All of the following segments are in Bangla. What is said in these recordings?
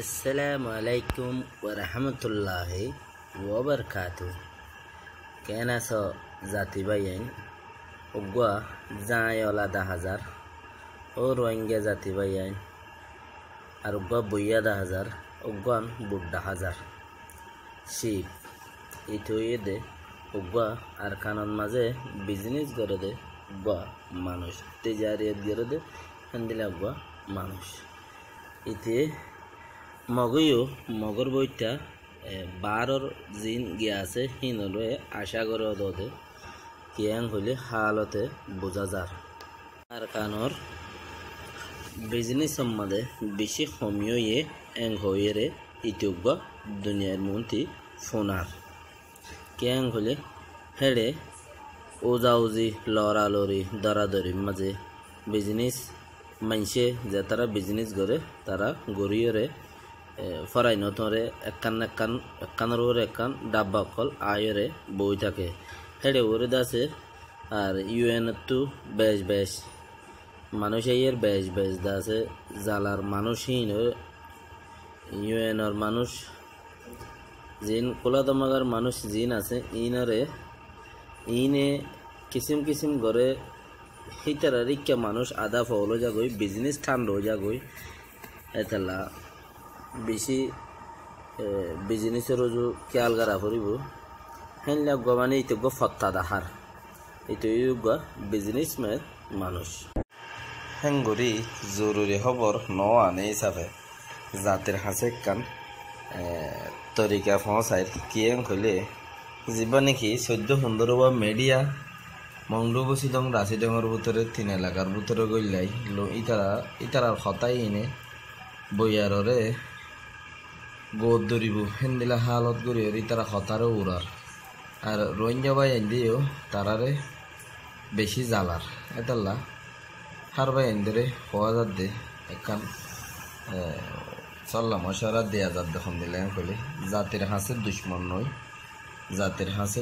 अस्सलामु अलैकुम वरहमतुल्लाहि वबरकातु। केना सो जाति बायन उग्वा जायोला 10,000 और रोहिंग्या जाति बायन और उग्वा बुया 10,000 उग्वान बुड्ढा 1000 शिप इतो ये दे उग्वा और कानन माजे बिजनेस करे दे उग्वा मानुष तिजारियत करे दे हंदिला उग्वा मानुष इते मगयो मगर बইটা 12 জিন গিয়া আছে হিনলে আশা করে দতে কিয়াং হইলে হালতে বোঝা যার আর কানর বিজনেস সম্বন্ধে বেশি কমিয়ে এং হইরে ইতুগ দুনিয়ার মন্তি ফোনার কিয়াং হইলে হেড়ে ওজাউজি লড়ালড়ি দরাদরি মাঝে বিজনেস মানছে যে তারা বিজনেস করে তারা গরিয়রে ফরাই নতরে একানের ওরে একান ডাব্বা কল আয়রে বই থাকে হেডে ওরে দাসে আর ইউএন তো বেশ মানুষ এর বেশ দাসে জালার মানুষহীন ইউএনর মানুষ জিন কোলাদমাগার মানুষ জিন আছে ইনে কিসিম করে হিতারা রিক্কা মানুষ আদা ফলো যাগই বিজনেস ঠান্ড যাগই এতলা বেশি বিজনেসের রোজু খেয়াল করা করিব হেন লাগব মানে এইটো ফত্তা দাহার এইটো বিজনেসম্যান মানুষ হেঙ্গুরি জরুরি খবর ন আনে হিসাবে জাতের হাসে কান তরিকা পৌঁছায় কিয়েং হলে যা নাকি 14-15 বা মিডিয়া মংলুবসি দং রাশি ডঙর ভিতরে 3 এলাকার ভিতরে গইলাই ইতারার হতাই এনে বইয়ারে গোদ ধরিব হেন্দিলা হালত গড়ি তারা হতারও উড়ার আর রোহিঙ্গা বাই দিও তারারে বেশি জ্বালার এতাল্লা হার বাই এনদরে হওয়া যাত দে একান চল্লা মশারা দেয়া যাত দেখুন দিলে কইলে জাতির হাসে দুশ্মন নয় জাতির হাসে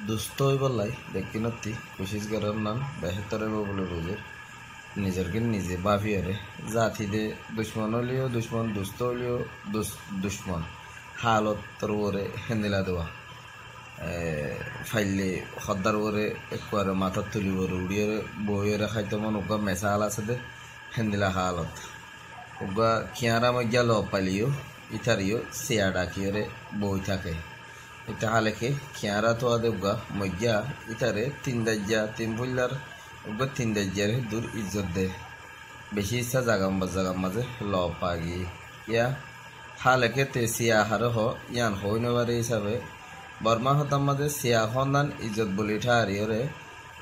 দুস্থ হই বললাই দেখি নতি কোশিশ করার নাম বেহতরে বলে বুঝে নিজেরকে নিজে বাফিয়ারে জাতি দে দুশ্মন হলিও দুশ্মন দুস্থ হলিও দুশ্মন হালত তোর ওরে হেন্দিলা দেওয়া ফাইলে সদার ওরে একবারে মাথার তুলি ওরে উড়িয়ে বইয়েরে খাইতে মন ওগা মেসা হাল আছে দে হেন্দিলা হালত ওগা কিয়ারা মজ্ঞা ল পালিও ইথারিও সিয়া ডাকিওরে বই থাকে এটা হালেকে কিয়ারা তো আদে ওগা মজ্ঞা ইথারে 3 দাজ্জা 3 ফুল্লার ওগা 3 দাজ্জারে দূর ইজ্জত দে বেশি ইচ্ছা জাগাম মাঝে ল পাগি ইয়া হালেকে তে সিয়া হার হ ইয়ান হইনবারে হিসাবে বর্মা হতাম মাঝে সিয়া খন্দান ইজ্জত বলি ঠারিওরে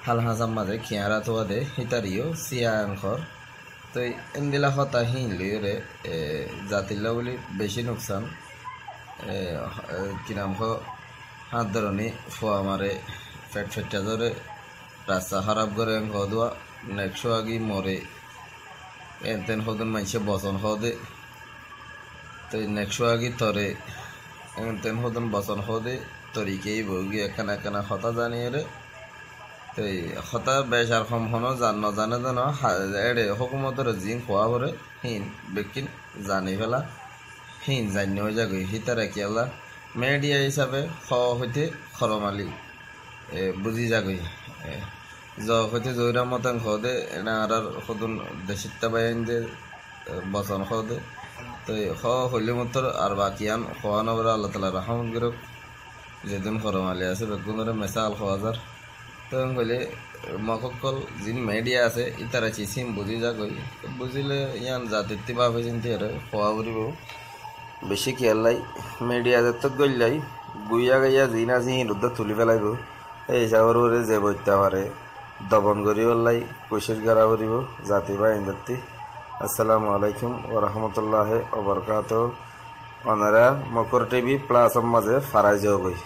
হাল হাসাম মাঝে কিয়ারা তো আদে হিতারিও সিয়া আংখর তো এন্দিলা হতা হিন লিওরে জাতিল্লা বলি বেশি নুকসান কি নাম হাত ধরনি ফোয়া মারে ফেটটা ধরে রাস্তা খারাপ করে হদুয়া নেক্সো আগি মরে এনতেন হদন মানুষে বচন হদে তো নেক্সো আগি তরে এনতেন হদন বচন হদে তরিকেই বগি এখানা হতা জানিয়ে রে তো হতা বেশ আর কম হনো জানে জানো এড়ে হকুমতর জিং খোয়া ভরে হিন বেকিন জানি ফেলা হিন জানি হয়ে যাগই হিতারা কিয়ালা মিডিয়া হিসাবে হইতে খরমালি বুঝি যাগই হইতে জয়রা মতাং খদে এনা আর সদন দেশিতা বাইন যে বচন খদে তো হইলে মতর আর বাকিয়ান খোয়া নবরা আল্লাহ তালা রহমত গিরক যেদিন খরমালি আছে বেগুনরে মেসাল খোয়াজার তো হইলে মকল যিন মিডিয়া আছে ইতারা চিসিম বুঝি যাগই বুঝিলে ইয়ান জাতির ভাবে চিন্তি খোয়া বুড়িব বেশি খেয়ালাই মিডিয়া তো গইলাই গুইয়া গাইয়া জিন আছে হিরুদ্ধ তুলি ফেলাইব এই হিসাবের ওরে যে বইতে পারে দমন করি ওলাই কোশিশ করা করিব জাতি বা ইন্দাতি। আসসালামু আলাইকুম ওরহমতুল্লাহ ওবরকাত। ওনারা মকর টিভি প্লাস মাঝে ফারাই যাও গই।